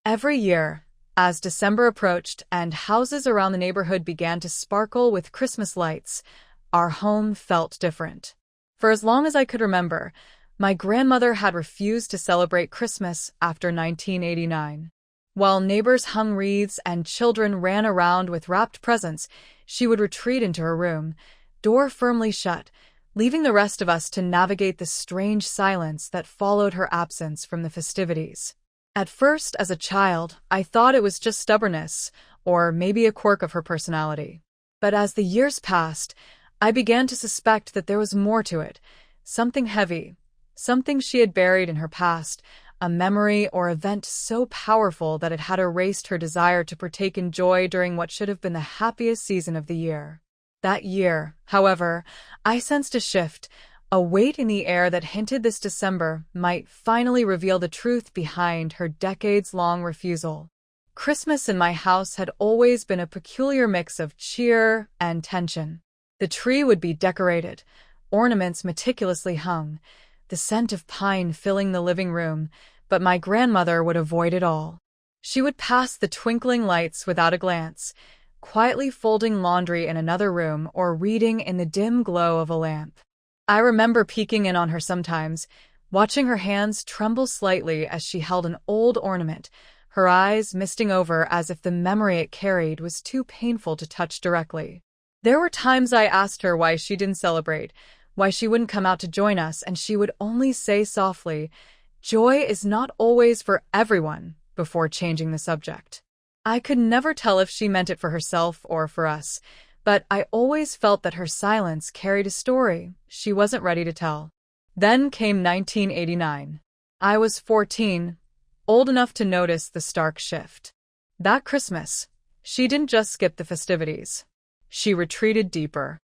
Every year, as December approached and houses around the neighborhood began to sparkle with Christmas lights, our home felt different. For as long as I could remember, my grandmother had refused to celebrate Christmas after 1989. While neighbors hung wreaths and children ran around with wrapped presents, she would retreat into her room, door firmly shut, leaving the rest of us to navigate the strange silence that followed her absence from the festivities. At first, as a child, I thought it was just stubbornness, or maybe a quirk of her personality. But as the years passed, I began to suspect that there was more to it, something heavy, something she had buried in her past, a memory or event so powerful that it had erased her desire to partake in joy during what should have been the happiest season of the year. That year, however, I sensed a shift, a weight in the air that hinted this December might finally reveal the truth behind her decades-long refusal. Christmas in my house had always been a peculiar mix of cheer and tension. The tree would be decorated, ornaments meticulously hung, the scent of pine filling the living room, but my grandmother would avoid it all. She would pass the twinkling lights without a glance, quietly folding laundry in another room or reading in the dim glow of a lamp. I remember peeking in on her sometimes, watching her hands tremble slightly as she held an old ornament, her eyes misting over as if the memory it carried was too painful to touch directly. There were times I asked her why she didn't celebrate, why she wouldn't come out to join us, and she would only say softly, "Joy is not always for everyone," before changing the subject. I could never tell if she meant it for herself or for us, but I always felt that her silence carried a story she wasn't ready to tell. Then came 1989. I was 14, old enough to notice the stark shift. That Christmas, she didn't just skip the festivities. She retreated deeper,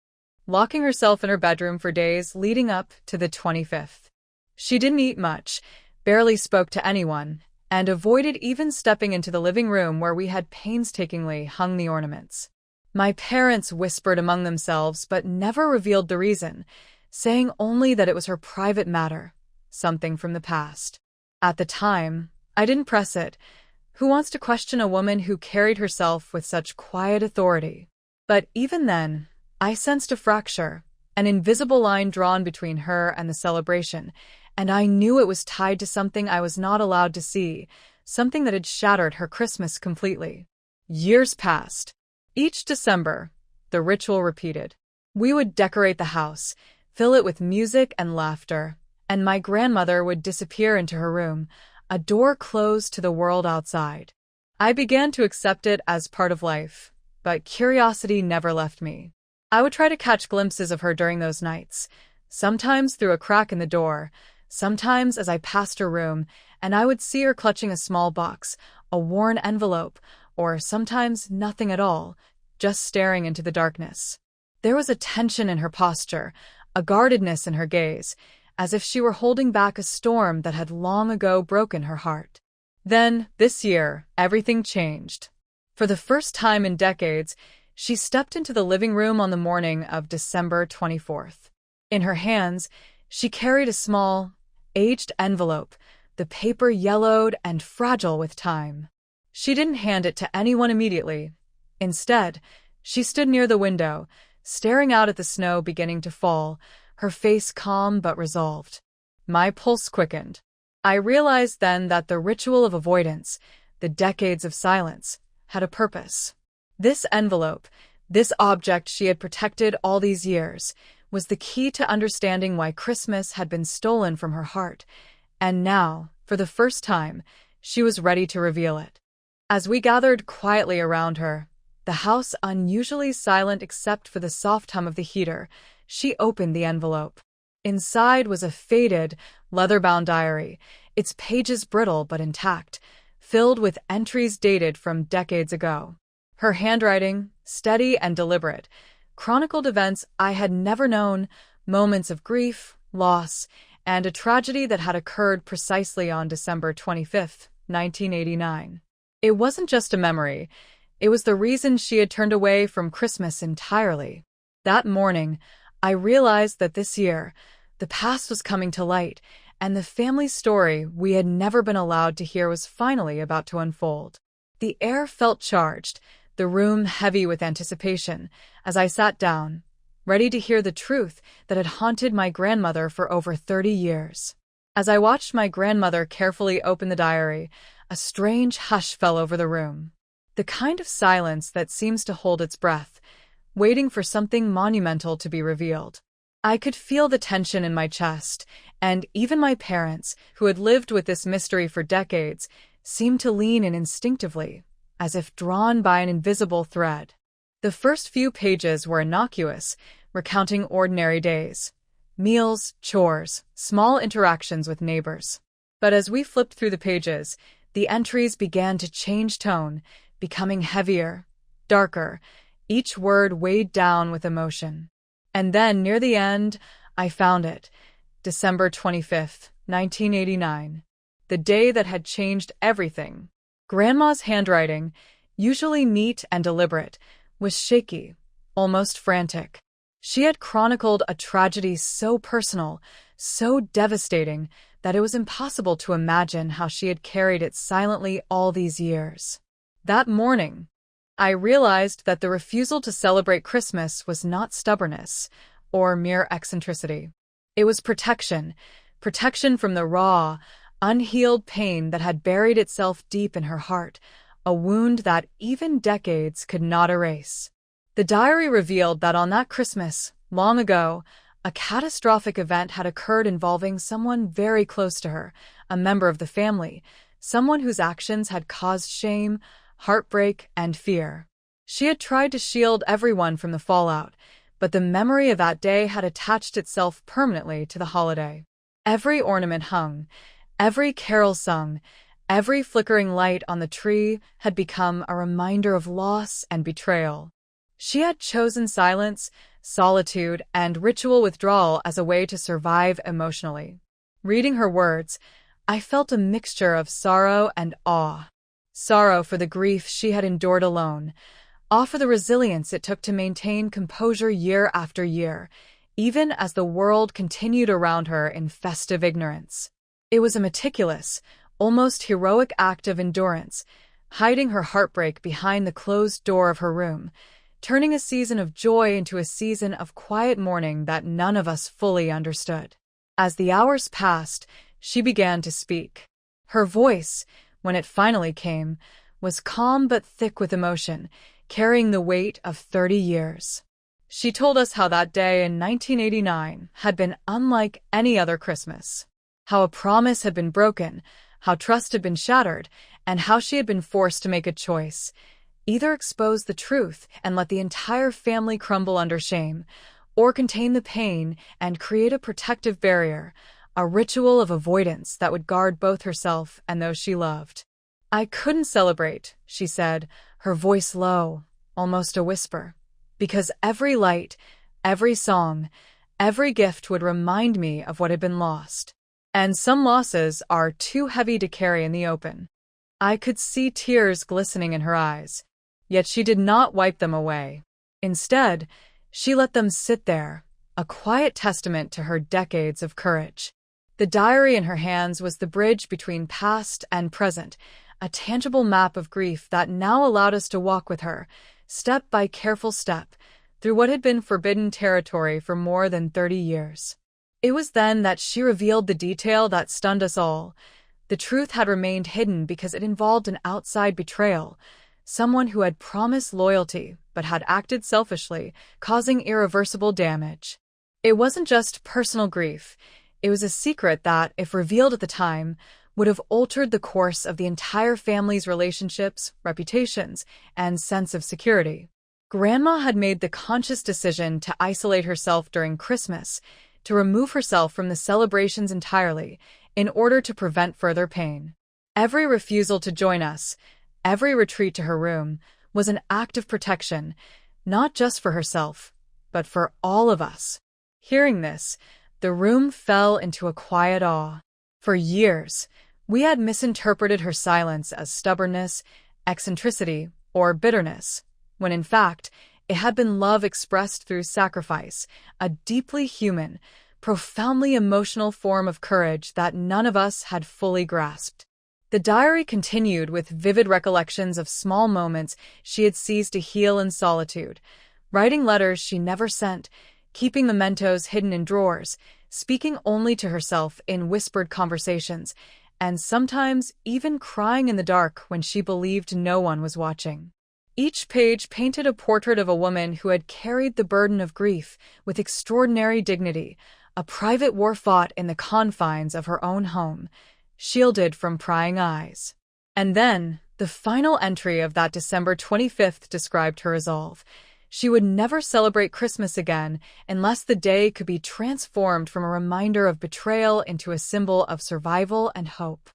locking herself in her bedroom for days leading up to the 25th. She didn't eat much, barely spoke to anyone, and avoided even stepping into the living room where we had painstakingly hung the ornaments. My parents whispered among themselves but never revealed the reason, saying only that it was her private matter, something from the past. At the time, I didn't press it. Who wants to question a woman who carried herself with such quiet authority? But even then, I sensed a fracture, an invisible line drawn between her and the celebration, and I knew it was tied to something I was not allowed to see, something that had shattered her Christmas completely. Years passed. Each December, the ritual repeated. We would decorate the house, fill it with music and laughter, and my grandmother would disappear into her room, a door closed to the world outside. I began to accept it as part of life, but curiosity never left me. I would try to catch glimpses of her during those nights, sometimes through a crack in the door, sometimes as I passed her room, and I would see her clutching a small box, a worn envelope, or sometimes nothing at all, just staring into the darkness. There was a tension in her posture, a guardedness in her gaze, as if she were holding back a storm that had long ago broken her heart. Then, this year, everything changed. For the first time in decades, she stepped into the living room on the morning of December 24th. In her hands, she carried a small, aged envelope, the paper yellowed and fragile with time. She didn't hand it to anyone immediately. Instead, she stood near the window, staring out at the snow beginning to fall, her face calm but resolved. My pulse quickened. I realized then that the ritual of avoidance, the decades of silence, had a purpose. This envelope, this object she had protected all these years, was the key to understanding why Christmas had been stolen from her heart, and now, for the first time, she was ready to reveal it. As we gathered quietly around her, the house unusually silent except for the soft hum of the heater, she opened the envelope. Inside was a faded, leather-bound diary, its pages brittle but intact, filled with entries dated from decades ago. Her handwriting, steady and deliberate, chronicled events I had never known, moments of grief, loss, and a tragedy that had occurred precisely on December 25th, 1989. It wasn't just a memory. It was the reason she had turned away from Christmas entirely. That morning, I realized that this year, the past was coming to light, and the family story we had never been allowed to hear was finally about to unfold. The air felt charged, the room heavy with anticipation, as I sat down, ready to hear the truth that had haunted my grandmother for over 30 years. As I watched my grandmother carefully open the diary, a strange hush fell over the room. The kind of silence that seems to hold its breath, waiting for something monumental to be revealed. I could feel the tension in my chest, and even my parents, who had lived with this mystery for decades, seemed to lean in instinctively, as if drawn by an invisible thread. The first few pages were innocuous, recounting ordinary days. Meals, chores, small interactions with neighbors. But as we flipped through the pages, the entries began to change tone, becoming heavier, darker, each word weighed down with emotion. And then, near the end, I found it. December 25th, 1989. The day that had changed everything. Grandma's handwriting, usually neat and deliberate, was shaky, almost frantic. She had chronicled a tragedy so personal, so devastating, that it was impossible to imagine how she had carried it silently all these years. That morning, I realized that the refusal to celebrate Christmas was not stubbornness or mere eccentricity. It was protection from the raw, unhealed pain that had buried itself deep in her heart, a wound that even decades could not erase. The diary revealed that on that Christmas, long ago, a catastrophic event had occurred involving someone very close to her, a member of the family, someone whose actions had caused shame, heartbreak, and fear. She had tried to shield everyone from the fallout, but the memory of that day had attached itself permanently to the holiday. Every ornament hung, every carol sung, every flickering light on the tree had become a reminder of loss and betrayal. She had chosen silence, solitude, and ritual withdrawal as a way to survive emotionally. Reading her words, I felt a mixture of sorrow and awe. Sorrow for the grief she had endured alone, awe for the resilience it took to maintain composure year after year, even as the world continued around her in festive ignorance. It was a meticulous, almost heroic act of endurance, hiding her heartbreak behind the closed door of her room, turning a season of joy into a season of quiet mourning that none of us fully understood. As the hours passed, she began to speak. Her voice, when it finally came, was calm but thick with emotion, carrying the weight of 30 years. She told us how that day in 1989 had been unlike any other Christmas, how a promise had been broken, how trust had been shattered, and how she had been forced to make a choice. Either expose the truth and let the entire family crumble under shame, or contain the pain and create a protective barrier, a ritual of avoidance that would guard both herself and those she loved. I couldn't celebrate, she said, her voice low, almost a whisper, because every light, every song, every gift would remind me of what had been lost. And some losses are too heavy to carry in the open. I could see tears glistening in her eyes. Yet she did not wipe them away. Instead, she let them sit there, a quiet testament to her decades of courage. The diary in her hands was the bridge between past and present, a tangible map of grief that now allowed us to walk with her, step by careful step, through what had been forbidden territory for more than 30 years. It was then that she revealed the detail that stunned us all. The truth had remained hidden because it involved an outside betrayal, someone who had promised loyalty but had acted selfishly, causing irreversible damage. It wasn't just personal grief. It was a secret that, if revealed at the time, would have altered the course of the entire family's relationships, reputations, and sense of security. Grandma had made the conscious decision to isolate herself during Christmas, to remove herself from the celebrations entirely, in order to prevent further pain. Every refusal to join us, every retreat to her room, was an act of protection, not just for herself, but for all of us. Hearing this, the room fell into a quiet awe. For years, we had misinterpreted her silence as stubbornness, eccentricity, or bitterness, when in fact, it had been love expressed through sacrifice, a deeply human, profoundly emotional form of courage that none of us had fully grasped. The diary continued with vivid recollections of small moments she had seized to heal in solitude, writing letters she never sent, keeping mementos hidden in drawers, speaking only to herself in whispered conversations, and sometimes even crying in the dark when she believed no one was watching. Each page painted a portrait of a woman who had carried the burden of grief with extraordinary dignity, a private war fought in the confines of her own home, shielded from prying eyes. And then, the final entry of that December 25th described her resolve. She would never celebrate Christmas again unless the day could be transformed from a reminder of betrayal into a symbol of survival and hope.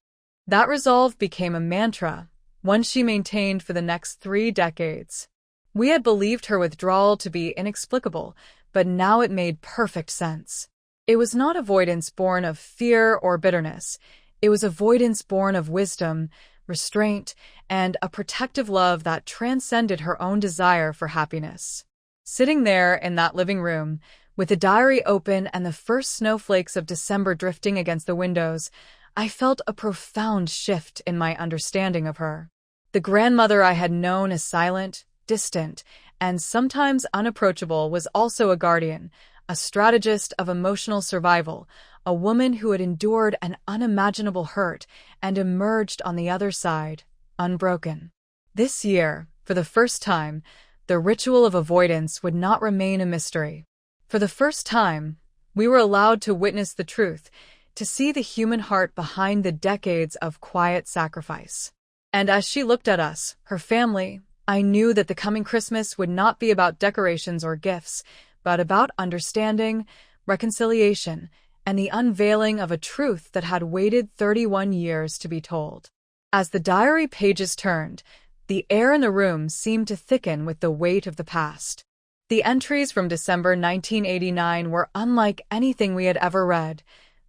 That resolve became a mantra, one she maintained for the next 3 decades. We had believed her withdrawal to be inexplicable, but now it made perfect sense. It was not avoidance born of fear or bitterness. It was avoidance born of wisdom, restraint, and a protective love that transcended her own desire for happiness. Sitting there in that living room, with the diary open and the first snowflakes of December drifting against the windows, I felt a profound shift in my understanding of her. The grandmother I had known as silent, distant, and sometimes unapproachable was also a guardian, a strategist of emotional survival, a woman who had endured an unimaginable hurt and emerged on the other side, unbroken. This year, for the first time, the ritual of avoidance would not remain a mystery. For the first time, we were allowed to witness the truth, to see the human heart behind the decades of quiet sacrifice. And as she looked at us, her family, I knew that the coming Christmas would not be about decorations or gifts, but about understanding, reconciliation, and the unveiling of a truth that had waited 31 years to be told. As the diary pages turned, the air in the room seemed to thicken with the weight of the past. The entries from December 1989 were unlike anything we had ever read.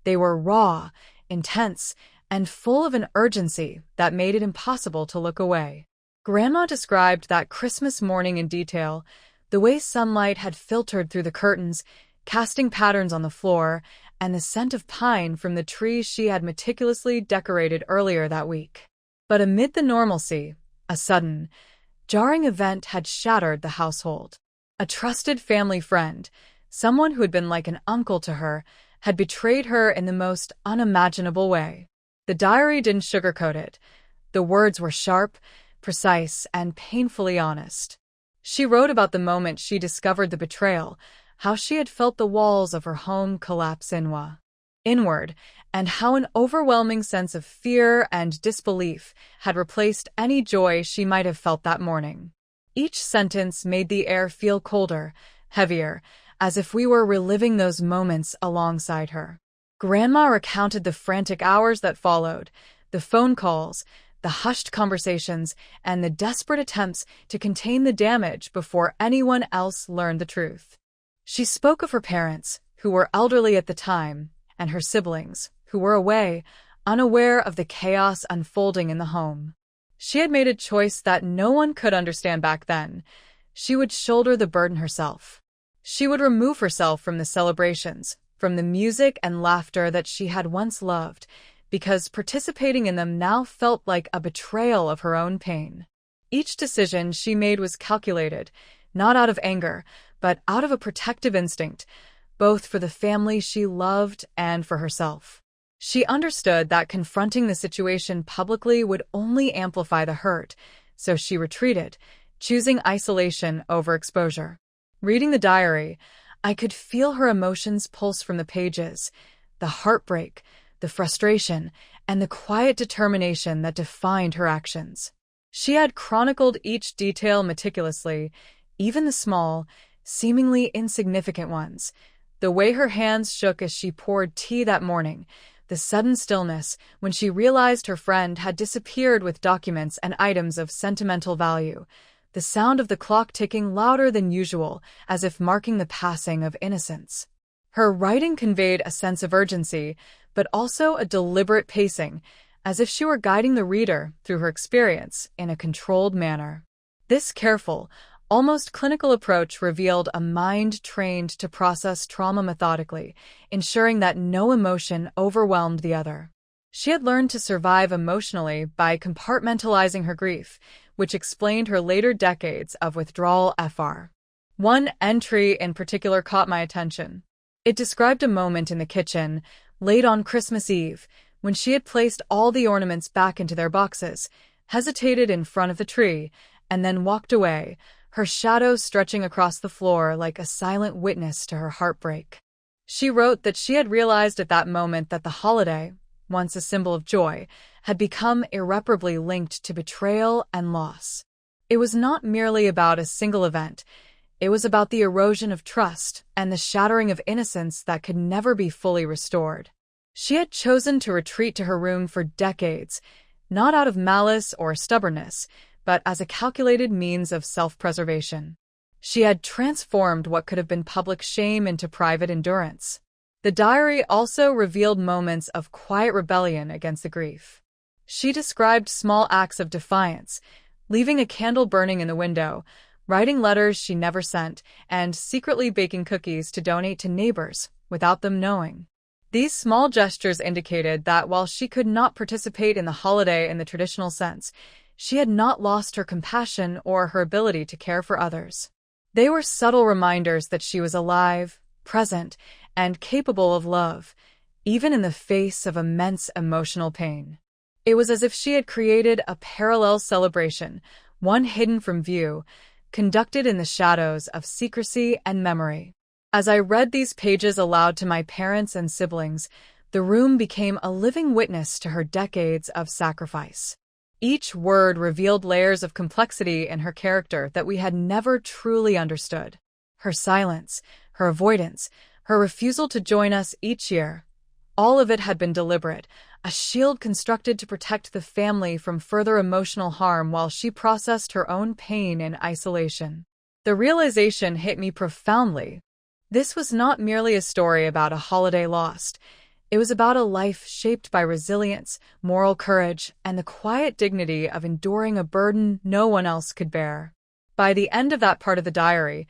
They were raw, intense, and full of an urgency that made it impossible to look away. Grandma described that Christmas morning in detail, the way sunlight had filtered through the curtains, casting patterns on the floor, and the scent of pine from the trees she had meticulously decorated earlier that week. But amid the normalcy, a sudden, jarring event had shattered the household. A trusted family friend, someone who had been like an uncle to her, had betrayed her in the most unimaginable way. The diary didn't sugarcoat it. The words were sharp, precise, and painfully honest. She wrote about the moment she discovered the betrayal, how she had felt the walls of her home collapse inward, and how an overwhelming sense of fear and disbelief had replaced any joy she might have felt that morning. Each sentence made the air feel colder, heavier, as if we were reliving those moments alongside her. Grandma recounted the frantic hours that followed, the phone calls, the hushed conversations, and the desperate attempts to contain the damage before anyone else learned the truth. She spoke of her parents, who were elderly at the time, and her siblings, who were away, unaware of the chaos unfolding in the home. She had made a choice that no one could understand back then. She would shoulder the burden herself. She would remove herself from the celebrations, from the music and laughter that she had once loved, because participating in them now felt like a betrayal of her own pain. Each decision she made was calculated, not out of anger, but out of a protective instinct, both for the family she loved and for herself. She understood that confronting the situation publicly would only amplify the hurt, so she retreated, choosing isolation over exposure. Reading the diary, I could feel her emotions pulse from the pages, the heartbreak, the frustration, and the quiet determination that defined her actions. She had chronicled each detail meticulously, even the small, seemingly insignificant ones. The way her hands shook as she poured tea that morning, the sudden stillness when she realized her friend had disappeared with documents and items of sentimental value, the sound of the clock ticking louder than usual, as if marking the passing of innocence. Her writing conveyed a sense of urgency, but also a deliberate pacing, as if she were guiding the reader through her experience in a controlled manner. This careful, almost clinical approach revealed a mind trained to process trauma methodically, ensuring that no emotion overwhelmed the other. She had learned to survive emotionally by compartmentalizing her grief, which explained her later decades of withdrawal fr. One entry in particular caught my attention. It described a moment in the kitchen, late on Christmas Eve, when she had placed all the ornaments back into their boxes, hesitated in front of the tree, and then walked away, her shadow stretching across the floor like a silent witness to her heartbreak. She wrote that she had realized at that moment that the holiday, once a symbol of joy, had become irreparably linked to betrayal and loss. It was not merely about a single event. It was about the erosion of trust and the shattering of innocence that could never be fully restored. She had chosen to retreat to her room for decades, not out of malice or stubbornness, but as a calculated means of self-preservation. She had transformed what could have been public shame into private endurance. The diary also revealed moments of quiet rebellion against the grief. She described small acts of defiance, leaving a candle burning in the window, writing letters she never sent, and secretly baking cookies to donate to neighbors without them knowing. These small gestures indicated that while she could not participate in the holiday in the traditional sense, she had not lost her compassion or her ability to care for others. They were subtle reminders that she was alive, present, and capable of love, even in the face of immense emotional pain. It was as if she had created a parallel celebration, one hidden from view, conducted in the shadows of secrecy and memory. As I read these pages aloud to my parents and siblings, the room became a living witness to her decades of sacrifice. Each word revealed layers of complexity in her character that we had never truly understood. Her silence, her avoidance, her refusal to join us each year, all of it had been deliberate, a shield constructed to protect the family from further emotional harm while she processed her own pain in isolation. The realization hit me profoundly. This was not merely a story about a holiday lost. It was about a life shaped by resilience, moral courage, and the quiet dignity of enduring a burden no one else could bear. By the end of that part of the diary,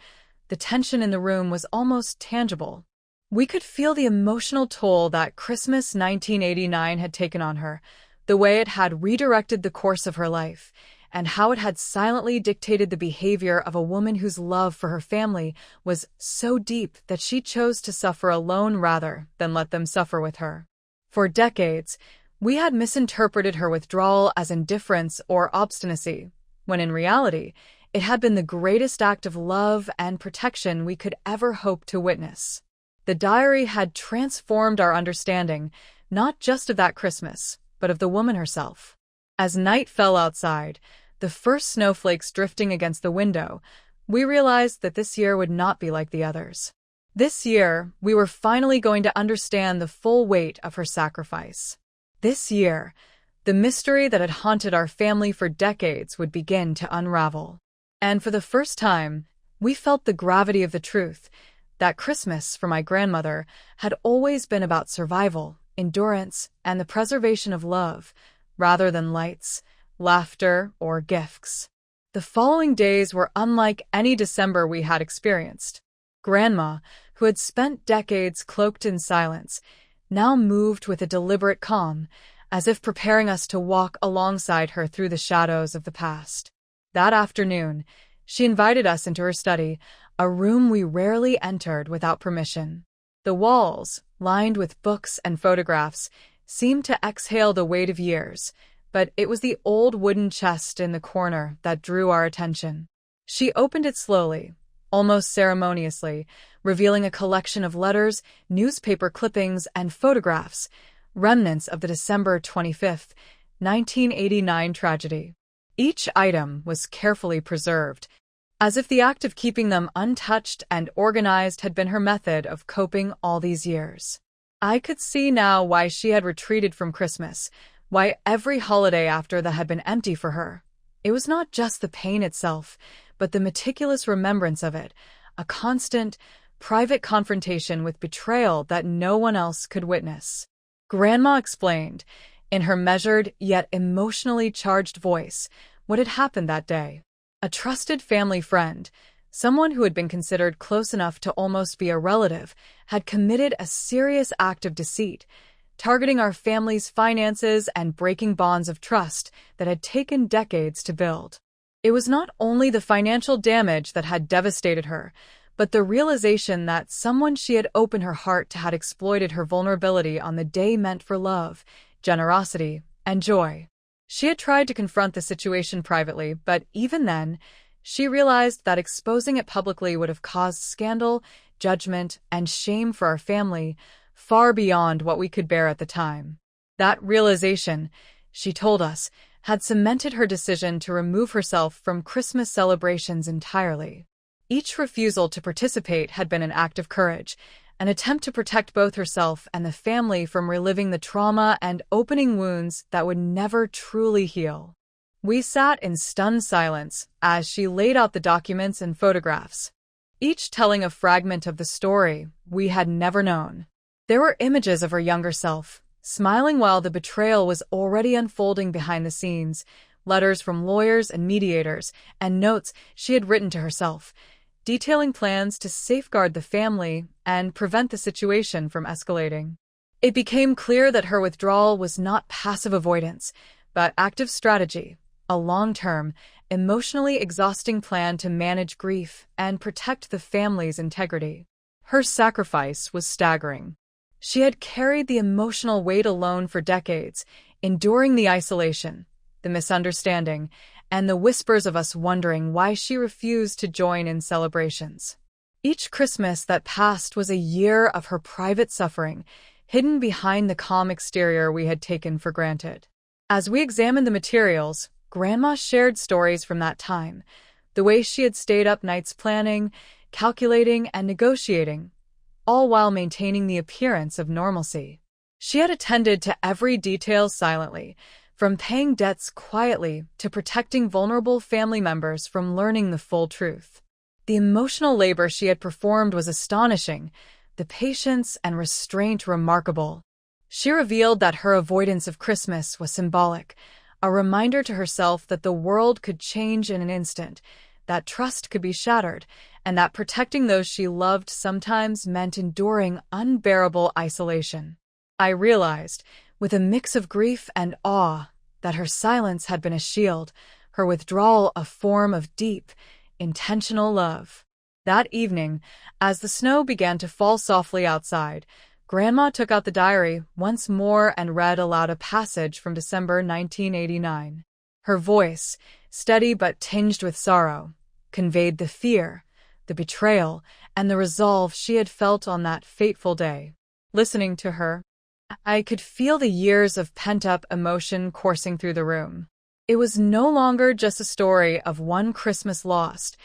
the tension in the room was almost tangible. We could feel the emotional toll that Christmas 1989 had taken on her, the way it had redirected the course of her life, and how it had silently dictated the behavior of a woman whose love for her family was so deep that she chose to suffer alone rather than let them suffer with her. For decades, we had misinterpreted her withdrawal as indifference or obstinacy, when in reality, it had been the greatest act of love and protection we could ever hope to witness. The diary had transformed our understanding, not just of that Christmas, but of the woman herself. As night fell outside, the first snowflakes drifting against the window, we realized that this year would not be like the others. This year, we were finally going to understand the full weight of her sacrifice. This year, the mystery that had haunted our family for decades would begin to unravel. And for the first time, we felt the gravity of the truth. That Christmas, for my grandmother, had always been about survival, endurance, and the preservation of love, rather than lights, laughter, or gifts. The following days were unlike any December we had experienced. Grandma, who had spent decades cloaked in silence, now moved with a deliberate calm, as if preparing us to walk alongside her through the shadows of the past. That afternoon, she invited us into her study, a room we rarely entered without permission. The walls, lined with books and photographs, seemed to exhale the weight of years, but it was the old wooden chest in the corner that drew our attention. She opened it slowly, almost ceremoniously, revealing a collection of letters, newspaper clippings, and photographs, remnants of the December 25th, 1989 tragedy. Each item was carefully preserved, as if the act of keeping them untouched and organized had been her method of coping all these years. I could see now why she had retreated from Christmas, why every holiday after that had been empty for her. It was not just the pain itself, but the meticulous remembrance of it, a constant, private confrontation with betrayal that no one else could witness. Grandma explained, in her measured yet emotionally charged voice, what had happened that day. A trusted family friend, someone who had been considered close enough to almost be a relative, had committed a serious act of deceit, targeting our family's finances and breaking bonds of trust that had taken decades to build. It was not only the financial damage that had devastated her, but the realization that someone she had opened her heart to had exploited her vulnerability on the day meant for love, generosity, and joy. She had tried to confront the situation privately, but even then, she realized that exposing it publicly would have caused scandal, judgment, and shame for our family, far beyond what we could bear at the time. That realization, she told us, had cemented her decision to remove herself from Christmas celebrations entirely. Each refusal to participate had been an act of courage, an attempt to protect both herself and the family from reliving the trauma and opening wounds that would never truly heal. We sat in stunned silence as she laid out the documents and photographs, each telling a fragment of the story we had never known. There were images of her younger self, smiling while the betrayal was already unfolding behind the scenes, letters from lawyers and mediators, and notes she had written to herself, detailing plans to safeguard the family and prevent the situation from escalating. It became clear that her withdrawal was not passive avoidance, but active strategy, a long-term, emotionally exhausting plan to manage grief and protect the family's integrity. Her sacrifice was staggering. She had carried the emotional weight alone for decades, enduring the isolation, the misunderstanding, and the whispers of us wondering why she refused to join in celebrations. Each Christmas that passed was a year of her private suffering, hidden behind the calm exterior we had taken for granted. As we examined the materials, Grandma shared stories from that time, the way she had stayed up nights planning, calculating, and negotiating, all while maintaining the appearance of normalcy. She had attended to every detail silently, from paying debts quietly to protecting vulnerable family members from learning the full truth. The emotional labor she had performed was astonishing, the patience and restraint remarkable. She revealed that her avoidance of Christmas was symbolic, a reminder to herself that the world could change in an instant, that trust could be shattered, and that protecting those she loved sometimes meant enduring unbearable isolation. I realized, with a mix of grief and awe, that her silence had been a shield, her withdrawal a form of deep, intentional love. That evening, as the snow began to fall softly outside, Grandma took out the diary once more and read aloud a passage from December 1989. Her voice, steady but tinged with sorrow, conveyed the fear, the betrayal, and the resolve she had felt on that fateful day. Listening to her, I could feel the years of pent-up emotion coursing through the room. It was no longer just a story of one Christmas lost.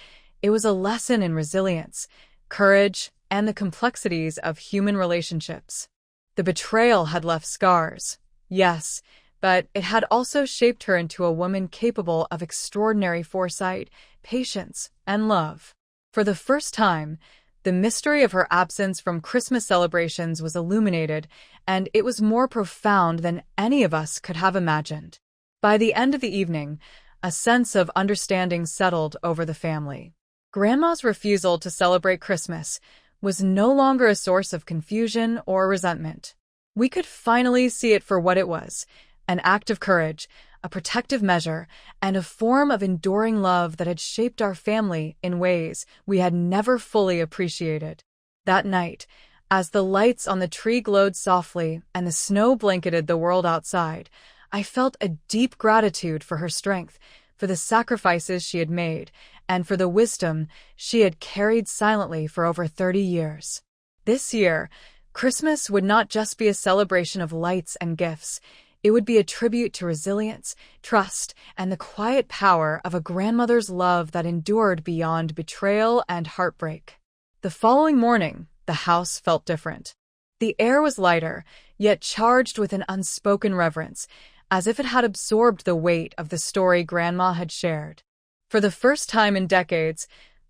It was a lesson in resilience, courage, and the complexities of human relationships. The betrayal had left scars, yes, but it had also shaped her into a woman capable of extraordinary foresight, patience, and love. For the first time, the mystery of her absence from Christmas celebrations was illuminated, and it was more profound than any of us could have imagined. By the end of the evening, a sense of understanding settled over the family. Grandma's refusal to celebrate Christmas was no longer a source of confusion or resentment. We could finally see it for what it was, an act of courage, a protective measure, and a form of enduring love that had shaped our family in ways we had never fully appreciated. That night, as the lights on the tree glowed softly and the snow blanketed the world outside, I felt a deep gratitude for her strength, for the sacrifices she had made, and for the wisdom she had carried silently for over 30 years. This year, Christmas would not just be a celebration of lights and gifts. It would be a tribute to resilience, trust, and the quiet power of a grandmother's love that endured beyond betrayal and heartbreak. The following morning, the house felt different. The air was lighter, yet charged with an unspoken reverence, as if it had absorbed the weight of the story Grandma had shared. For the first time in decades,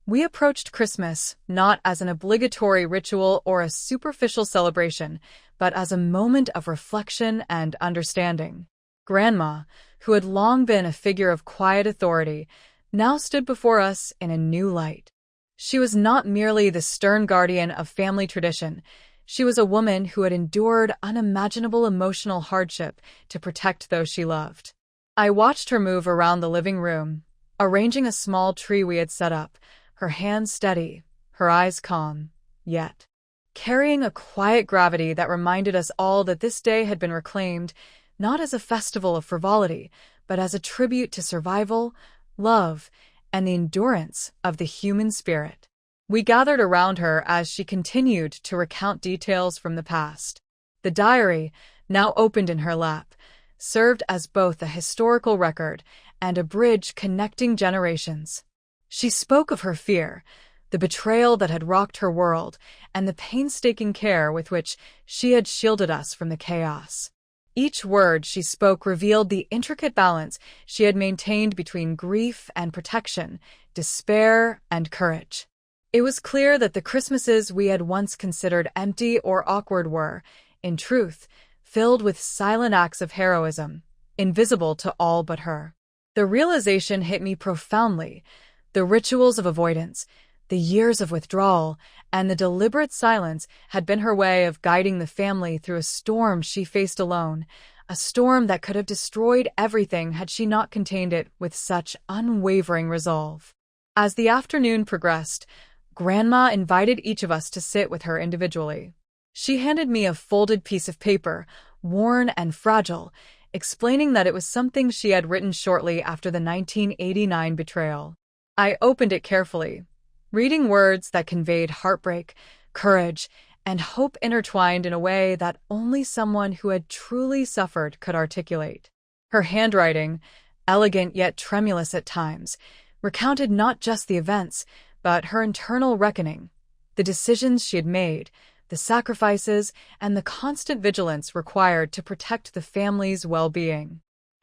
we approached Christmas not as an obligatory ritual or a superficial celebration, but as a moment of reflection and understanding. Grandma, who had long been a figure of quiet authority, now stood before us in a new light. She was not merely the stern guardian of family tradition. She was a woman who had endured unimaginable emotional hardship to protect those she loved. I watched her move around the living room, arranging a small tree we had set up, her hands steady, her eyes calm, yet carrying a quiet gravity that reminded us all that this day had been reclaimed not as a festival of frivolity, but as a tribute to survival, love, and the endurance of the human spirit. We gathered around her as she continued to recount details from the past. The diary, now opened in her lap, served as both a historical record and a bridge connecting generations. She spoke of her fear, the betrayal that had rocked her world, and the painstaking care with which she had shielded us from the chaos. Each word she spoke revealed the intricate balance she had maintained between grief and protection, despair and courage. It was clear that the Christmases we had once considered empty or awkward were, in truth, filled with silent acts of heroism, invisible to all but her. The realization hit me profoundly. The rituals of avoidance, the years of withdrawal, and the deliberate silence had been her way of guiding the family through a storm she faced alone, a storm that could have destroyed everything had she not contained it with such unwavering resolve. As the afternoon progressed, Grandma invited each of us to sit with her individually. She handed me a folded piece of paper, worn and fragile, explaining that it was something she had written shortly after the 1989 betrayal. I opened it carefully, reading words that conveyed heartbreak, courage, and hope intertwined in a way that only someone who had truly suffered could articulate. Her handwriting, elegant yet tremulous at times, recounted not just the events, but her internal reckoning, the decisions she had made, the sacrifices, and the constant vigilance required to protect the family's well-being.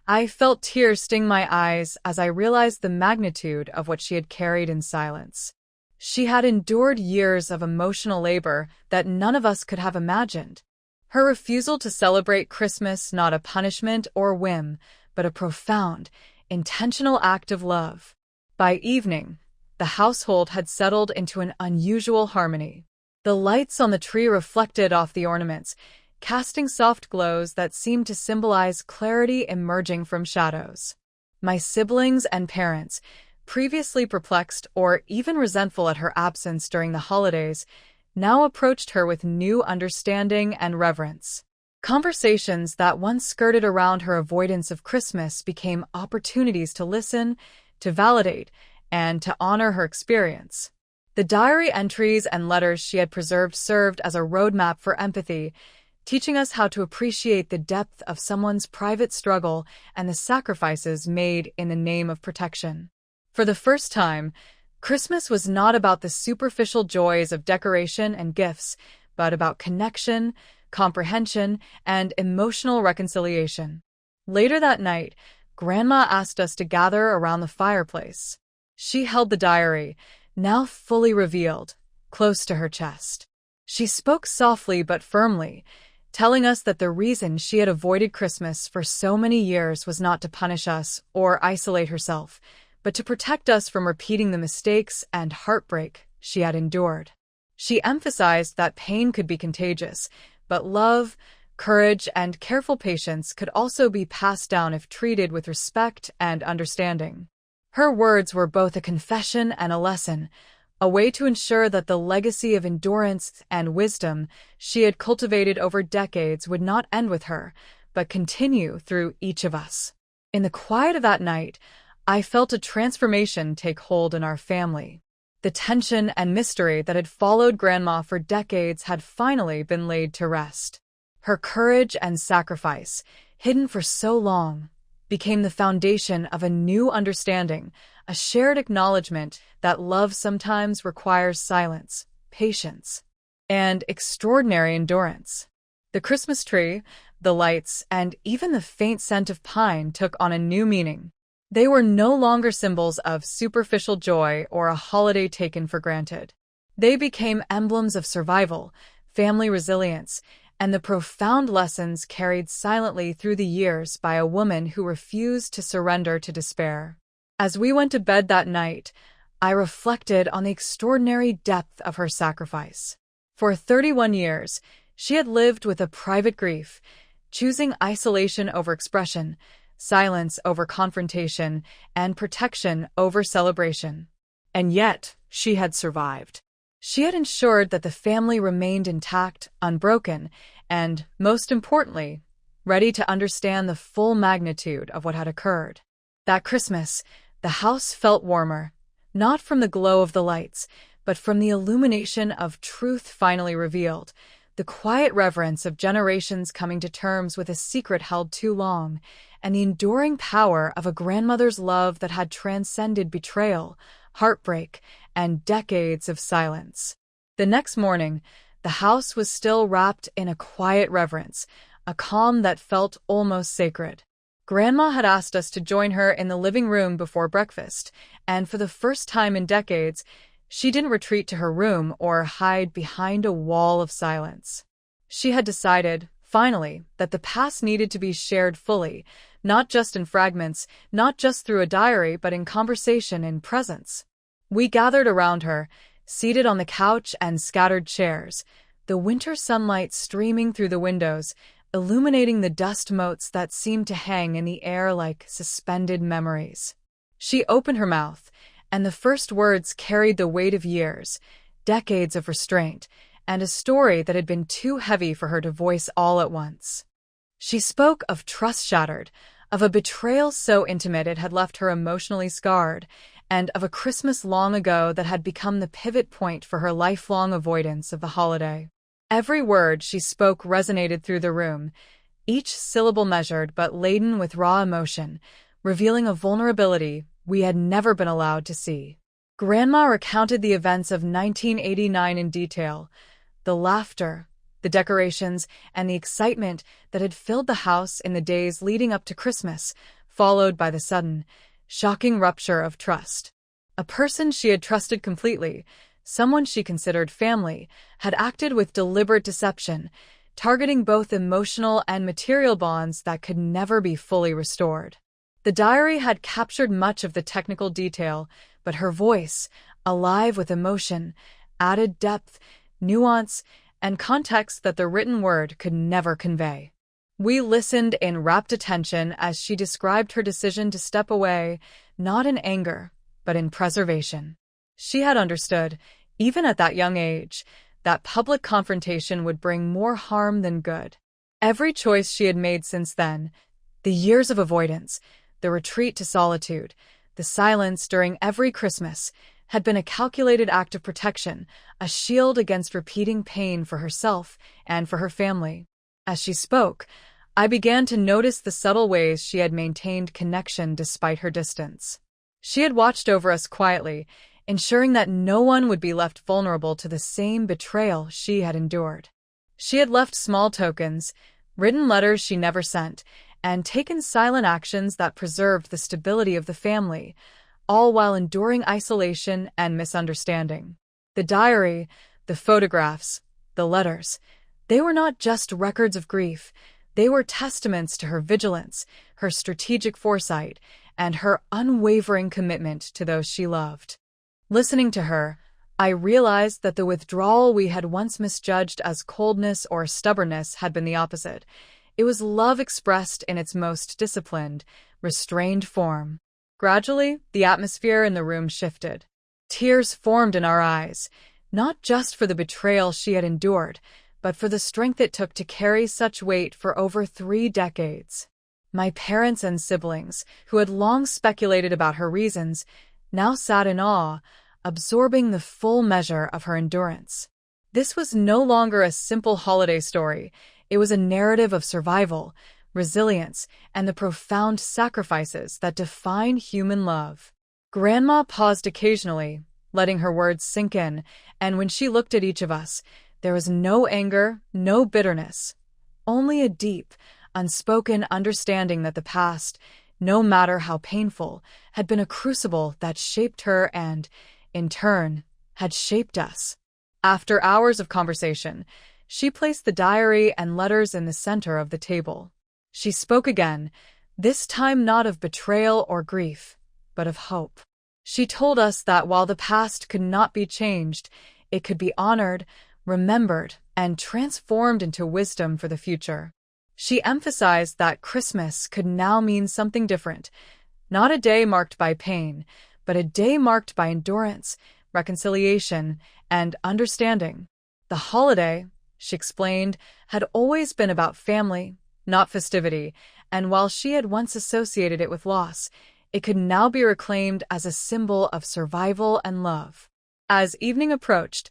I felt tears sting my eyes as I realized the magnitude of what she had carried in silence. She had endured years of emotional labor that none of us could have imagined. Her refusal to celebrate Christmas not a punishment or whim, but a profound, intentional act of love. By evening, the household had settled into an unusual harmony. The lights on the tree reflected off the ornaments, casting soft glows that seemed to symbolize clarity emerging from shadows. My siblings and parents, previously perplexed or even resentful at her absence during the holidays, now approached her with new understanding and reverence. Conversations that once skirted around her avoidance of Christmas became opportunities to listen, to validate, and to honor her experience. The diary entries and letters she had preserved served as a roadmap for empathy, teaching us how to appreciate the depth of someone's private struggle and the sacrifices made in the name of protection. For the first time, Christmas was not about the superficial joys of decoration and gifts, but about connection, comprehension, and emotional reconciliation. Later that night, Grandma asked us to gather around the fireplace. She held the diary, now fully revealed, close to her chest. She spoke softly but firmly, telling us that the reason she had avoided Christmas for so many years was not to punish us or isolate herself, but to protect us from repeating the mistakes and heartbreak she had endured. She emphasized that pain could be contagious, but love, courage, and careful patience could also be passed down if treated with respect and understanding. Her words were both a confession and a lesson, a way to ensure that the legacy of endurance and wisdom she had cultivated over decades would not end with her, but continue through each of us. In the quiet of that night, I felt a transformation take hold in our family. The tension and mystery that had followed Grandma for decades had finally been laid to rest. Her courage and sacrifice, hidden for so long, became the foundation of a new understanding, a shared acknowledgement that love sometimes requires silence, patience, and extraordinary endurance. The Christmas tree, the lights, and even the faint scent of pine took on a new meaning. They were no longer symbols of superficial joy or a holiday taken for granted. They became emblems of survival, family resilience, and the profound lessons carried silently through the years by a woman who refused to surrender to despair. As we went to bed that night, I reflected on the extraordinary depth of her sacrifice. For 31 years, she had lived with a private grief, choosing isolation over expression, silence over confrontation, and protection over celebration. And yet, she had survived. She had ensured that the family remained intact, unbroken, and, most importantly, ready to understand the full magnitude of what had occurred. That Christmas, the house felt warmer, not from the glow of the lights, but from the illumination of truth finally revealed, the quiet reverence of generations coming to terms with a secret held too long, and the enduring power of a grandmother's love that had transcended betrayal, heartbreak, and decades of silence. The next morning, the house was still wrapped in a quiet reverence, a calm that felt almost sacred. Grandma had asked us to join her in the living room before breakfast, and for the first time in decades, she didn't retreat to her room or hide behind a wall of silence. She had decided, finally, that the past needed to be shared fully, not just in fragments, not just through a diary, but in conversation and presence. We gathered around her, seated on the couch and scattered chairs, the winter sunlight streaming through the windows, illuminating the dust motes that seemed to hang in the air like suspended memories. She opened her mouth, and the first words carried the weight of years, decades of restraint, and a story that had been too heavy for her to voice all at once. She spoke of trust shattered, of a betrayal so intimate it had left her emotionally scarred, and of a Christmas long ago that had become the pivot point for her lifelong avoidance of the holiday. Every word she spoke resonated through the room, each syllable measured but laden with raw emotion, revealing a vulnerability we had never been allowed to see. Grandma recounted the events of 1989 in detail, the laughter, the decorations, and the excitement that had filled the house in the days leading up to Christmas, followed by the sudden, shocking rupture of trust. A person she had trusted completely, someone she considered family, had acted with deliberate deception, targeting both emotional and material bonds that could never be fully restored. The diary had captured much of the technical detail, but her voice, alive with emotion, added depth, nuance, and context that the written word could never convey. We listened in rapt attention as she described her decision to step away, not in anger, but in preservation. She had understood, even at that young age, that public confrontation would bring more harm than good. Every choice she had made since then, the years of avoidance, the retreat to solitude, the silence during every Christmas, had been a calculated act of protection, a shield against repeating pain for herself and for her family. As she spoke, I began to notice the subtle ways she had maintained connection despite her distance. She had watched over us quietly, ensuring that no one would be left vulnerable to the same betrayal she had endured. She had left small tokens, written letters she never sent, and taken silent actions that preserved the stability of the family, all while enduring isolation and misunderstanding. The diary, the photographs, the letters, they were not just records of grief, they were testaments to her vigilance, her strategic foresight, and her unwavering commitment to those she loved. Listening to her, I realized that the withdrawal we had once misjudged as coldness or stubbornness had been the opposite. It was love expressed in its most disciplined, restrained form. Gradually, the atmosphere in the room shifted. Tears formed in our eyes, not just for the betrayal she had endured, but for the strength it took to carry such weight for over 3 decades. My parents and siblings, who had long speculated about her reasons, now sat in awe, absorbing the full measure of her endurance. This was no longer a simple holiday story. It was a narrative of survival, resilience, and the profound sacrifices that define human love. Grandma paused occasionally, letting her words sink in, and when she looked at each of us, there was no anger, no bitterness, only a deep, unspoken understanding that the past, no matter how painful, had been a crucible that shaped her and, in turn, had shaped us. After hours of conversation, she placed the diary and letters in the center of the table. She spoke again, this time not of betrayal or grief, but of hope. She told us that while the past could not be changed, it could be honored, remembered, and transformed into wisdom for the future. She emphasized that Christmas could now mean something different, not a day marked by pain, but a day marked by endurance, reconciliation, and understanding. The holiday, she explained, had always been about family, not festivity, and while she had once associated it with loss, it could now be reclaimed as a symbol of survival and love. As evening approached,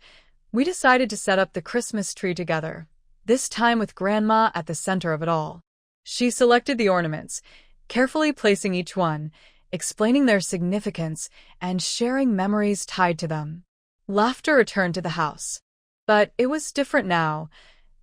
we decided to set up the Christmas tree together, this time with Grandma at the center of it all. She selected the ornaments, carefully placing each one, explaining their significance, and sharing memories tied to them. Laughter returned to the house. But it was different now,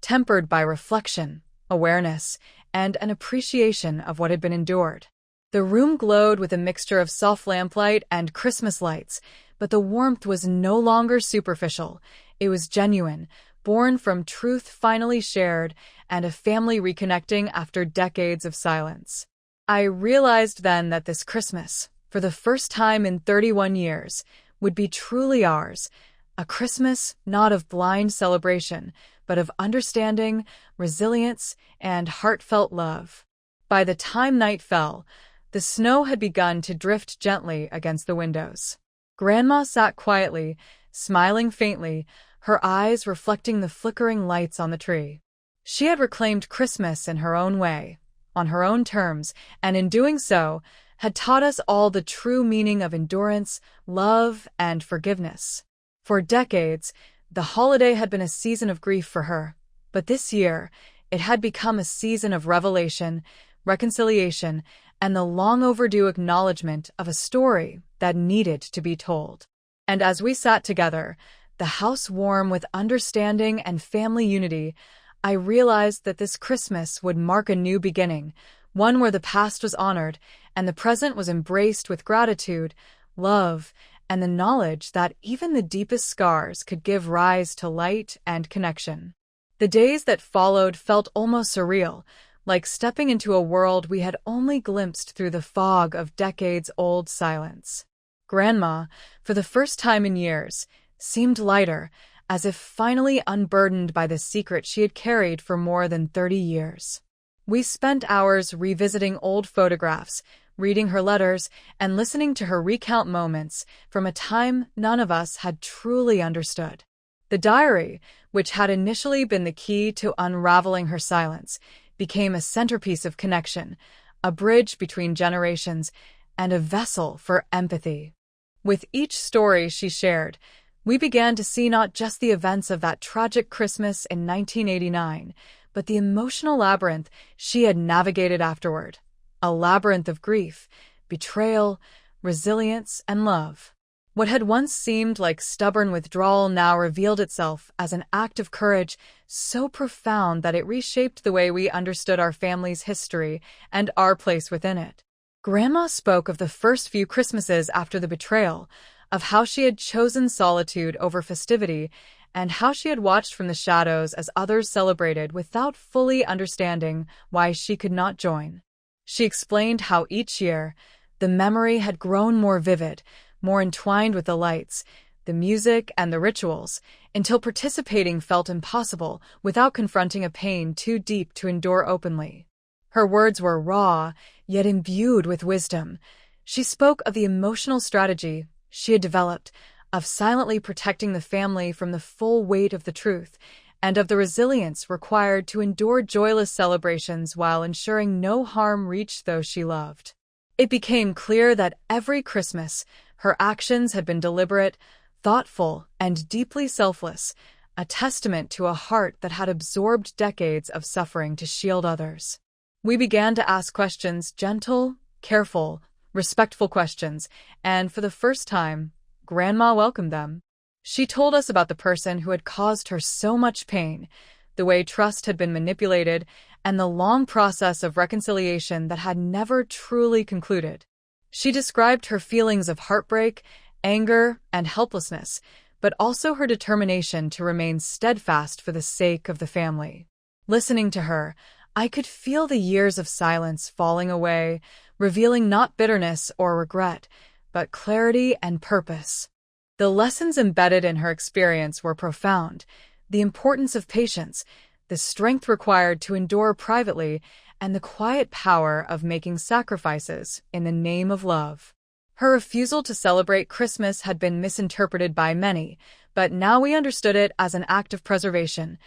tempered by reflection, awareness, and an appreciation of what had been endured. The room glowed with a mixture of soft lamplight and Christmas lights, but the warmth was no longer superficial. It was genuine, born from truth finally shared and a family reconnecting after decades of silence. I realized then that this Christmas, for the first time in 31 years, would be truly ours, a Christmas not of blind celebration, but of understanding, resilience, and heartfelt love. By the time night fell, the snow had begun to drift gently against the windows. Grandma sat quietly, smiling faintly, her eyes reflecting the flickering lights on the tree. She had reclaimed Christmas in her own way, on her own terms, and in doing so, had taught us all the true meaning of endurance, love, and forgiveness. For decades, the holiday had been a season of grief for her, but this year, it had become a season of revelation, reconciliation, and the long-overdue acknowledgement of a story that needed to be told. And as we sat together, the house warm with understanding and family unity, I realized that this Christmas would mark a new beginning, one where the past was honored and the present was embraced with gratitude, love, and the knowledge that even the deepest scars could give rise to light and connection. The days that followed felt almost surreal, like stepping into a world we had only glimpsed through the fog of decades-old silence. Grandma, for the first time in years, seemed lighter, as if finally unburdened by the secret she had carried for more than 30 years. We spent hours revisiting old photographs, reading her letters, and listening to her recount moments from a time none of us had truly understood. The diary, which had initially been the key to unraveling her silence, became a centerpiece of connection, a bridge between generations, and a vessel for empathy. With each story she shared, we began to see not just the events of that tragic Christmas in 1989, but the emotional labyrinth she had navigated afterward. A labyrinth of grief, betrayal, resilience, and love. What had once seemed like stubborn withdrawal now revealed itself as an act of courage so profound that it reshaped the way we understood our family's history and our place within it. Grandma spoke of the first few Christmases after the betrayal, of how she had chosen solitude over festivity, and how she had watched from the shadows as others celebrated without fully understanding why she could not join. She explained how each year, the memory had grown more vivid, more entwined with the lights, the music, and the rituals, until participating felt impossible without confronting a pain too deep to endure openly. Her words were raw, yet imbued with wisdom. She spoke of the emotional strategy she had developed, of silently protecting the family from the full weight of the truth, and of the resilience required to endure joyless celebrations while ensuring no harm reached those she loved. It became clear that every Christmas, her actions had been deliberate, thoughtful, and deeply selfless, a testament to a heart that had absorbed decades of suffering to shield others. We began to ask questions, gentle, careful, respectful questions, and for the first time, Grandma welcomed them. She told us about the person who had caused her so much pain, the way trust had been manipulated, and the long process of reconciliation that had never truly concluded. She described her feelings of heartbreak, anger, and helplessness, but also her determination to remain steadfast for the sake of the family. Listening to her, I could feel the years of silence falling away, revealing not bitterness or regret, but clarity and purpose. The lessons embedded in her experience were profound: the importance of patience, the strength required to endure privately, and the quiet power of making sacrifices in the name of love. Her refusal to celebrate Christmas had been misinterpreted by many, but now we understood it as an act of preservation,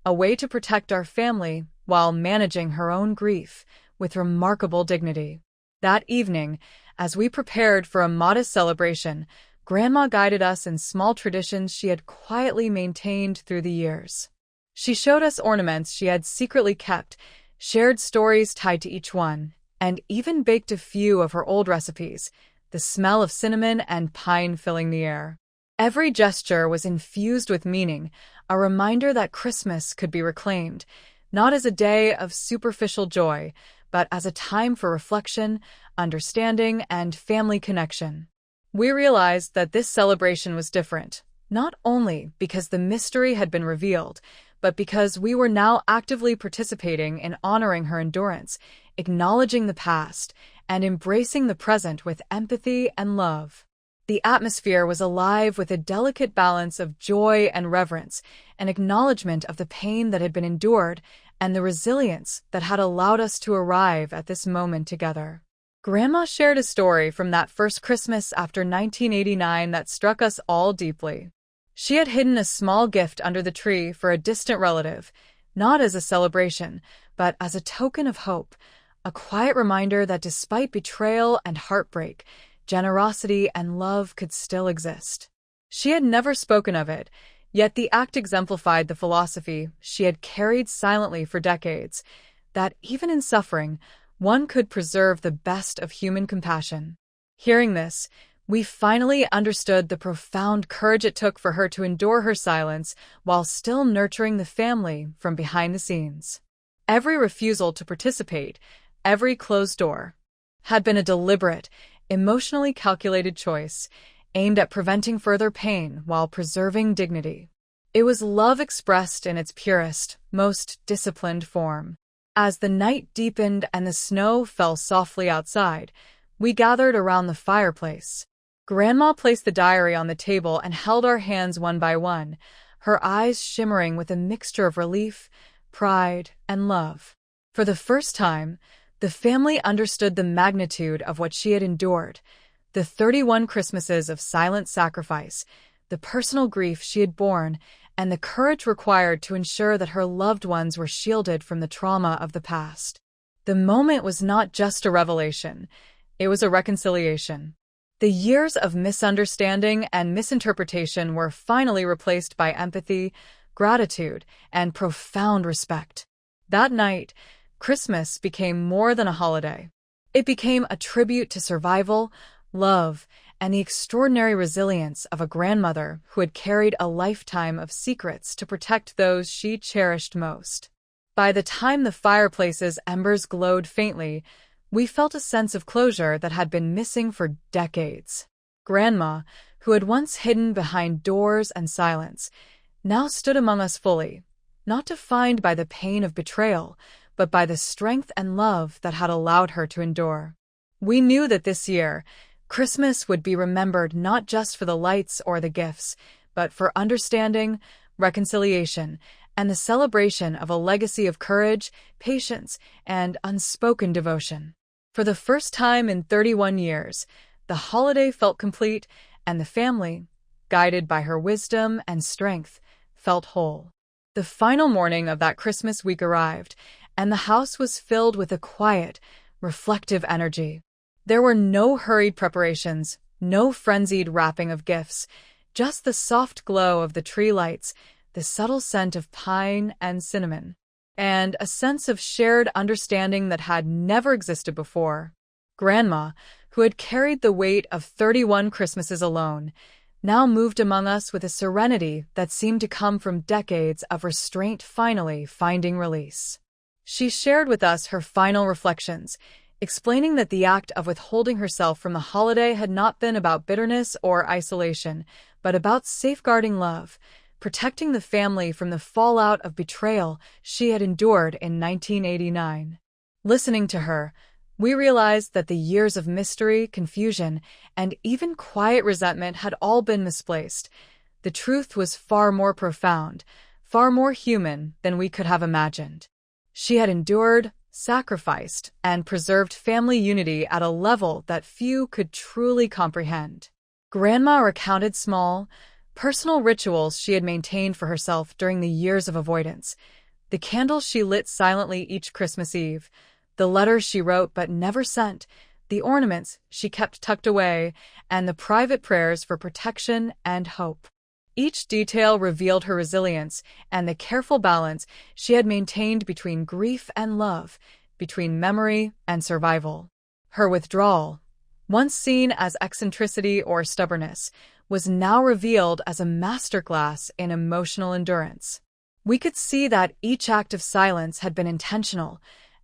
a way to protect our family while managing her own grief with remarkable dignity. That evening, as we prepared for a modest celebration, Grandma guided us in small traditions she had quietly maintained through the years. She showed us ornaments she had secretly kept, shared stories tied to each one, and even baked a few of her old recipes, the smell of cinnamon and pine filling the air. Every gesture was infused with meaning, a reminder that Christmas could be reclaimed, not as a day of superficial joy, but as a time for reflection, understanding, and family connection. We realized that this celebration was different, not only because the mystery had been revealed, but because we were now actively participating in honoring her endurance, acknowledging the past, and embracing the present with empathy and love. The atmosphere was alive with a delicate balance of joy and reverence, an acknowledgement of the pain that had been endured, and the resilience that had allowed us to arrive at this moment together. Grandma shared a story from that first Christmas after 1989 that struck us all deeply. She had hidden a small gift under the tree for a distant relative, not as a celebration, but as a token of hope, a quiet reminder that despite betrayal and heartbreak, generosity and love could still exist. She had never spoken of it, yet the act exemplified the philosophy she had carried silently for decades, that even in suffering, one could preserve the best of human compassion. Hearing this, we finally understood the profound courage it took for her to endure her silence while still nurturing the family from behind the scenes. Every refusal to participate, every closed door, had been a deliberate, emotionally calculated choice, aimed at preventing further pain while preserving dignity. It was love expressed in its purest, most disciplined form. As the night deepened and the snow fell softly outside, we gathered around the fireplace. Grandma placed the diary on the table and held our hands one by one, her eyes shimmering with a mixture of relief, pride, and love. For the first time, the family understood the magnitude of what she had endured, the 31 Christmases of silent sacrifice, the personal grief she had borne, and the courage required to ensure that her loved ones were shielded from the trauma of the past. The moment was not just a revelation, it was a reconciliation. The years of misunderstanding and misinterpretation were finally replaced by empathy, gratitude, and profound respect. That night, Christmas became more than a holiday. It became a tribute to survival, love, and the extraordinary resilience of a grandmother who had carried a lifetime of secrets to protect those she cherished most. By the time the fireplace's embers glowed faintly, we felt a sense of closure that had been missing for decades. Grandma, who had once hidden behind doors and silence, now stood among us fully, not defined by the pain of betrayal, but by the strength and love that had allowed her to endure. We knew that this year, Christmas would be remembered not just for the lights or the gifts, but for understanding, reconciliation, and the celebration of a legacy of courage, patience, and unspoken devotion. For the first time in 31 years, the holiday felt complete, and the family, guided by her wisdom and strength, felt whole. The final morning of that Christmas week arrived, and the house was filled with a quiet, reflective energy. There were no hurried preparations, no frenzied wrapping of gifts, just the soft glow of the tree lights, the subtle scent of pine and cinnamon, and a sense of shared understanding that had never existed before. Grandma, who had carried the weight of 31 Christmases alone, now moved among us with a serenity that seemed to come from decades of restraint finally finding release. She shared with us her final reflections, explaining that the act of withholding herself from the holiday had not been about bitterness or isolation, but about safeguarding love, protecting the family from the fallout of betrayal she had endured in 1989. Listening to her, We realized that the years of mystery, confusion, and even quiet resentment had all been misplaced. The truth was far more profound, far more human than we could have imagined. She had endured, sacrificed, and preserved family unity at a level that few could truly comprehend. Grandma recounted small, personal rituals she had maintained for herself during the years of avoidance. The candles she lit silently each Christmas Eve, the letters she wrote but never sent, the ornaments she kept tucked away, and the private prayers for protection and hope. Each detail revealed her resilience and the careful balance she had maintained between grief and love, between memory and survival. Her withdrawal, once seen as eccentricity or stubbornness, was now revealed as a masterclass in emotional endurance. We could see that each act of silence had been intentional,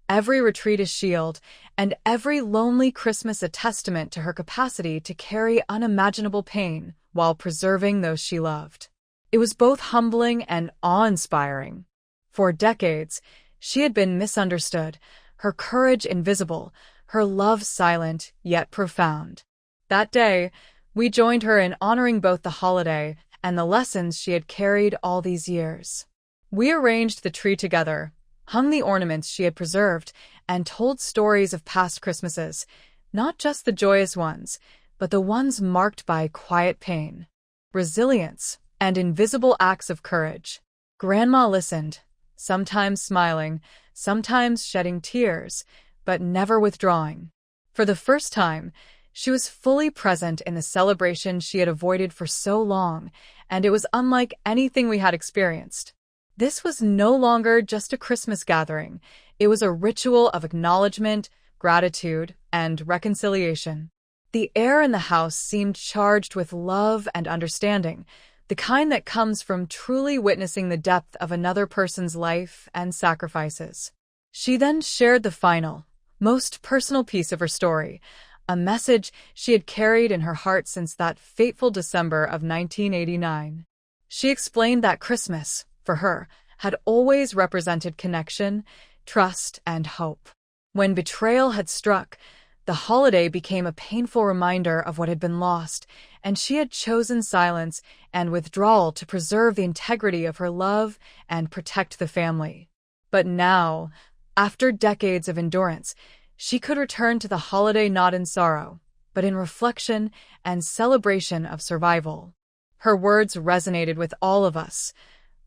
every retreat a shield, and every lonely Christmas a testament to her capacity to carry unimaginable pain while preserving those she loved. It was both humbling and awe-inspiring. For decades, she had been misunderstood, her courage invisible, her love silent yet profound. That day, we joined her in honoring both the holiday and the lessons she had carried all these years. We arranged the tree together, hung the ornaments she had preserved, and told stories of past Christmases, not just the joyous ones, but the ones marked by quiet pain, resilience, and invisible acts of courage. Grandma listened, sometimes smiling, sometimes shedding tears, but never withdrawing. For the first time, she was fully present in the celebration she had avoided for so long, and it was unlike anything we had experienced. This was no longer just a Christmas gathering. It was a ritual of acknowledgement, gratitude, and reconciliation. The air in the house seemed charged with love and understanding, the kind that comes from truly witnessing the depth of another person's life and sacrifices. She then shared the final, most personal piece of her story, a message she had carried in her heart since that fateful December of 1989. She explained that Christmas, for her, had always represented connection, trust, and hope. When betrayal had struck, the holiday became a painful reminder of what had been lost, and she had chosen silence and withdrawal to preserve the integrity of her love and protect the family. But now, after decades of endurance, she could return to the holiday not in sorrow, but in reflection and celebration of survival. Her words resonated with all of us.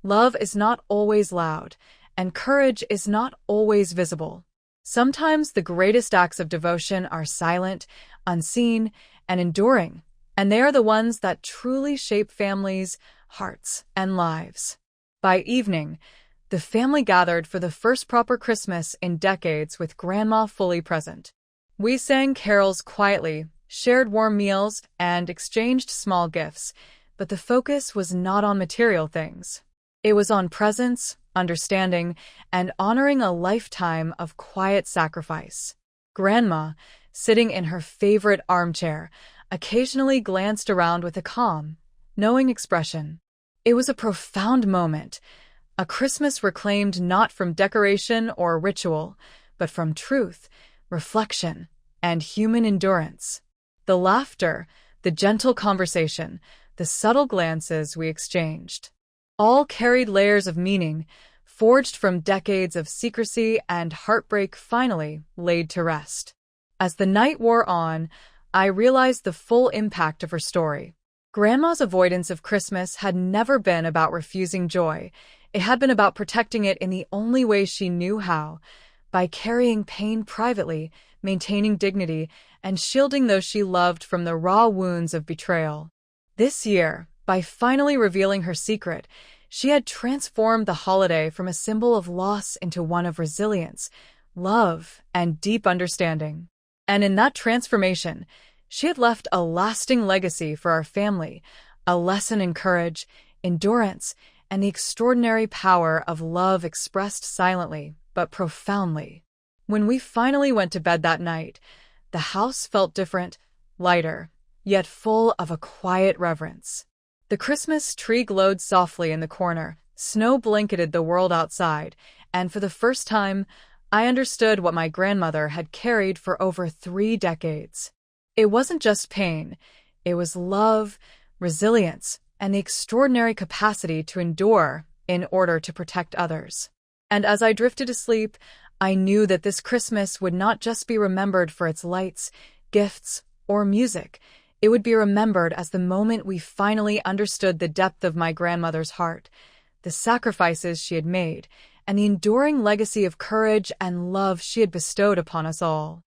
Love is not always loud, and courage is not always visible. Sometimes the greatest acts of devotion are silent, unseen, and enduring, and they are the ones that truly shape families, hearts, and lives. By evening, the family gathered for the first proper Christmas in decades with Grandma fully present. We sang carols quietly, shared warm meals, and exchanged small gifts, but the focus was not on material things. It was on presence, understanding, and honoring a lifetime of quiet sacrifice. Grandma, sitting in her favorite armchair, occasionally glanced around with a calm, knowing expression. It was a profound moment, a Christmas reclaimed not from decoration or ritual, but from truth, reflection, and human endurance. The laughter, the gentle conversation, the subtle glances we exchanged, all carried layers of meaning, forged from decades of secrecy and heartbreak finally laid to rest. As the night wore on, I realized the full impact of her story. Grandma's avoidance of Christmas had never been about refusing joy. It had been about protecting it in the only way she knew how, by carrying pain privately, maintaining dignity, and shielding those she loved from the raw wounds of betrayal. This year, by finally revealing her secret, she had transformed the holiday from a symbol of loss into one of resilience, love, and deep understanding. And in that transformation, she had left a lasting legacy for our family, a lesson in courage, endurance, and the extraordinary power of love expressed silently but profoundly. When we finally went to bed that night, the house felt different, lighter, yet full of a quiet reverence. The Christmas tree glowed softly in the corner, snow blanketed the world outside, and for the first time, I understood what my grandmother had carried for over 3 decades. It wasn't just pain, it was love, resilience, and the extraordinary capacity to endure in order to protect others. And as I drifted to sleep, I knew that this Christmas would not just be remembered for its lights, gifts, or music. It would be remembered as the moment we finally understood the depth of my grandmother's heart, the sacrifices she had made, and the enduring legacy of courage and love she had bestowed upon us all.